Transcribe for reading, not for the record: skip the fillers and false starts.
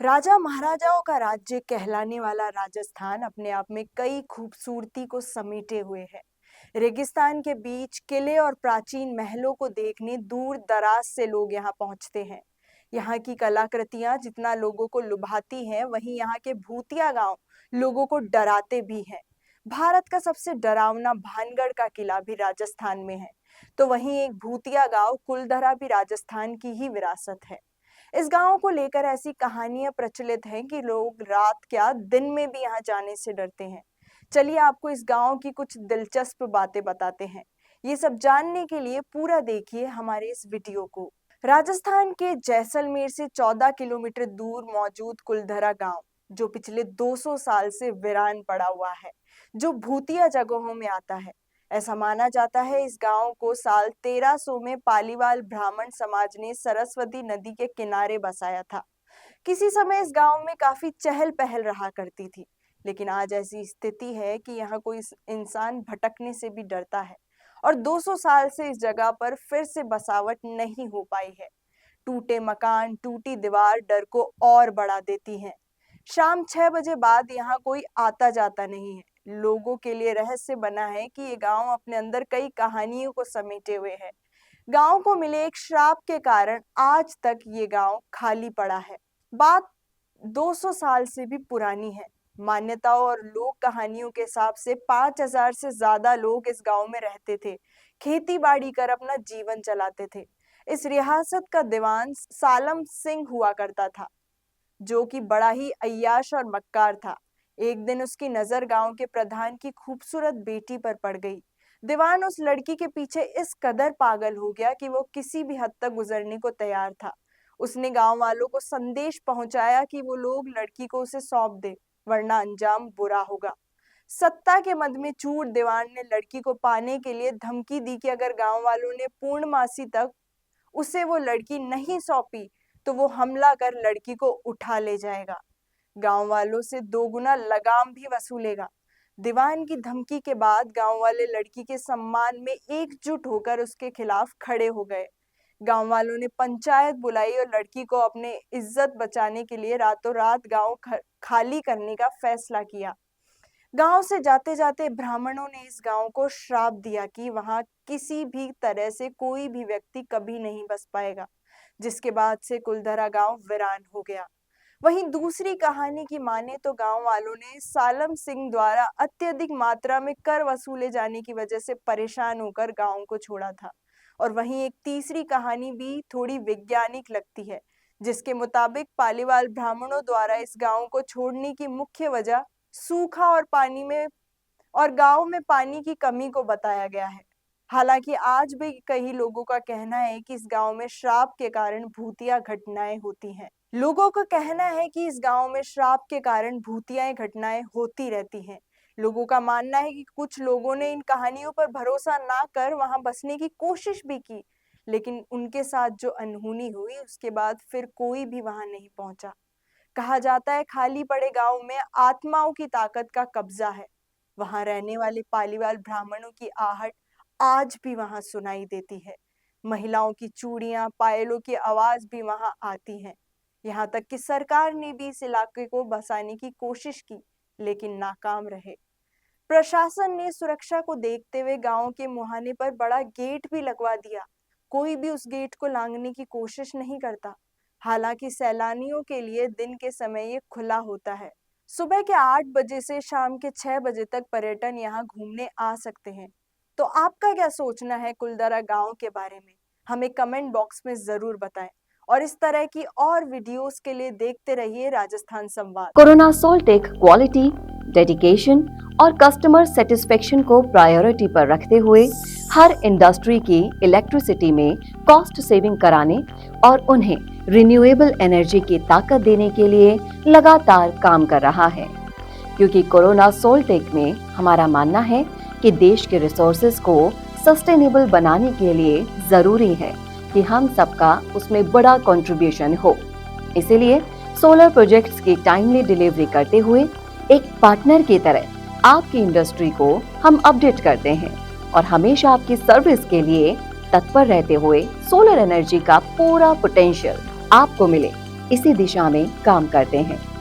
राजा महाराजाओं का राज्य कहलाने वाला राजस्थान अपने आप में कई खूबसूरती को समेटे हुए है। रेगिस्तान के बीच किले और प्राचीन महलों को देखने दूर दराज से लोग यहाँ पहुंचते हैं। यहाँ की कलाकृतियां जितना लोगों को लुभाती हैं, वहीं यहाँ के भूतिया गांव लोगों को डराते भी हैं। भारत का सबसे डरावना भानगढ़ का किला भी राजस्थान में है, तो वहीं एक भूतिया गांव कुलधरा भी राजस्थान की ही विरासत है। इस गांव को लेकर ऐसी कहानियां प्रचलित हैं कि लोग रात क्या दिन में भी यहाँ जाने से डरते हैं। चलिए आपको इस गांव की कुछ दिलचस्प बातें बताते हैं। ये सब जानने के लिए पूरा देखिए हमारे इस वीडियो को। राजस्थान के जैसलमेर से 14 किलोमीटर दूर मौजूद कुलधरा गांव, जो पिछले 200 साल से वीरान पड़ा हुआ है, जो भूतिया जगहों में आता है। ऐसा माना जाता है इस गांव को साल 1300 में पालीवाल ब्राह्मण समाज ने सरस्वती नदी के किनारे बसाया था। किसी समय इस गांव में काफी चहल पहल रहा करती थी, लेकिन आज ऐसी स्थिति है कि यहाँ कोई इंसान भटकने से भी डरता है और 200 साल से इस जगह पर फिर से बसावट नहीं हो पाई है। टूटे मकान, टूटी दीवार डर को और बढ़ा देती हैं। शाम 6 बजे बाद यहाँ कोई आता जाता नहीं है। लोगों के लिए रहस्य बना है कि ये गांव अपने अंदर कई कहानियों को समेटे हुए है। गांव को मिले एक श्राप के कारण आज तक ये गांव खाली पड़ा है। बात 200 साल से भी पुरानी है। मान्यताओं और लोक कहानियों के हिसाब से 5000 से ज्यादा लोग इस गांव में रहते थे, खेती बाड़ी कर अपना जीवन चलाते थे। इस रियासत का दीवान सालम सिंह हुआ करता था, जो कि बड़ा ही अय्याश और मक्कार था। एक दिन उसकी नजर गांव के प्रधान की खूबसूरत बेटी पर पड़ गई। दीवान उस लड़की के पीछे इस कदर पागल हो गया कि वो किसी भी हद तक गुजरने को तैयार था। उसने गांव वालों को संदेश पहुंचाया कि वो लोग लड़की को उसे सौंप दे, वरना अंजाम बुरा होगा। सत्ता के मद में चूर दीवान ने लड़की को पाने के लिए धमकी दी कि अगर गांव वालों ने पूर्णमासी तक उसे वो लड़की नहीं सौंपी तो वो हमला कर लड़की को उठा ले जाएगा, गांव वालों से 2 गुना लगाम भी वसूलेगा। दीवान की धमकी के बाद गांव वाले लड़की के सम्मान में एकजुट होकर उसके खिलाफ खड़े हो गए। गांव वालों ने पंचायत बुलाई और लड़की को अपने इज्जत बचाने के लिए रातों रात गांव खाली करने का फैसला किया। गांव से जाते जाते ब्राह्मणों ने इस गांव को श्राप दिया कि वहां किसी भी तरह से कोई भी व्यक्ति कभी नहीं बस पाएगा, जिसके बाद से कुलधरा गांव वीरान हो गया। वहीं दूसरी कहानी की माने तो गांव वालों ने सालम सिंह द्वारा अत्यधिक मात्रा में कर वसूले जाने की वजह से परेशान होकर गांव को छोड़ा था। और वहीं एक तीसरी कहानी भी थोड़ी वैज्ञानिक लगती है, जिसके मुताबिक पालीवाल ब्राह्मणों द्वारा इस गांव को छोड़ने की मुख्य वजह सूखा और गांव में पानी की कमी को बताया गया है। हालांकि आज भी कई लोगों का कहना है कि इस गांव में श्राप के कारण भूतिया घटनाएं होती हैं। लोगों का कहना है कि इस गांव में श्राप के कारण भूतिया घटनाएं होती रहती हैं। लोगों का मानना है कि कुछ लोगों ने इन कहानियों पर भरोसा ना कर वहां बसने की कोशिश भी की, लेकिन उनके साथ जो अनहोनी हुई उसके बाद फिर कोई भी वहां नहीं पहुंचा। कहा जाता है खाली पड़े गांव में आत्माओं की ताकत का कब्जा है। वहां रहने वाले पालीवाल ब्राह्मणों की आहट आज भी वहां सुनाई देती है। महिलाओं की चूड़ियां, पायलों की आवाज भी वहां आती हैं। यहाँ तक कि सरकार ने भी इस इलाके को बसाने की कोशिश की, लेकिन नाकाम रहे। प्रशासन ने सुरक्षा को देखते हुए गांव के मुहाने पर बड़ा गेट भी लगवा दिया। कोई भी उस गेट को लांघने की कोशिश नहीं करता। हालांकि सैलानियों के लिए दिन के समय ये खुला होता है। सुबह के 8 बजे से शाम के 6 बजे तक पर्यटन यहाँ घूमने आ सकते हैं। तो आपका क्या सोचना है कुलधरा गांव के बारे में? हमें कमेंट बॉक्स में जरूर बताएं और इस तरह की और वीडियोस के लिए देखते रहिए राजस्थान संवाद। कोरोना सोल्टेक क्वालिटी, डेडिकेशन और कस्टमर सेटिस्फेक्शन को प्रायोरिटी पर रखते हुए हर इंडस्ट्री की इलेक्ट्रिसिटी में कॉस्ट सेविंग कराने और उन्हें रिन्यूएबल एनर्जी की ताकत देने के लिए लगातार काम कर रहा है। क्योंकि कोरोना सोल्टेक में हमारा मानना है कि देश के रिसोर्सेज को सस्टेनेबल बनाने के लिए जरूरी है कि हम सबका उसमें बड़ा कंट्रीब्यूशन हो। इसीलिए सोलर प्रोजेक्ट्स की टाइमली डिलीवरी करते हुए एक पार्टनर की तरह आपकी इंडस्ट्री को हम अपडेट करते हैं और हमेशा आपकी सर्विस के लिए तत्पर रहते हुए सोलर एनर्जी का पूरा पोटेंशियल आपको मिले, इसी दिशा में काम करते हैं।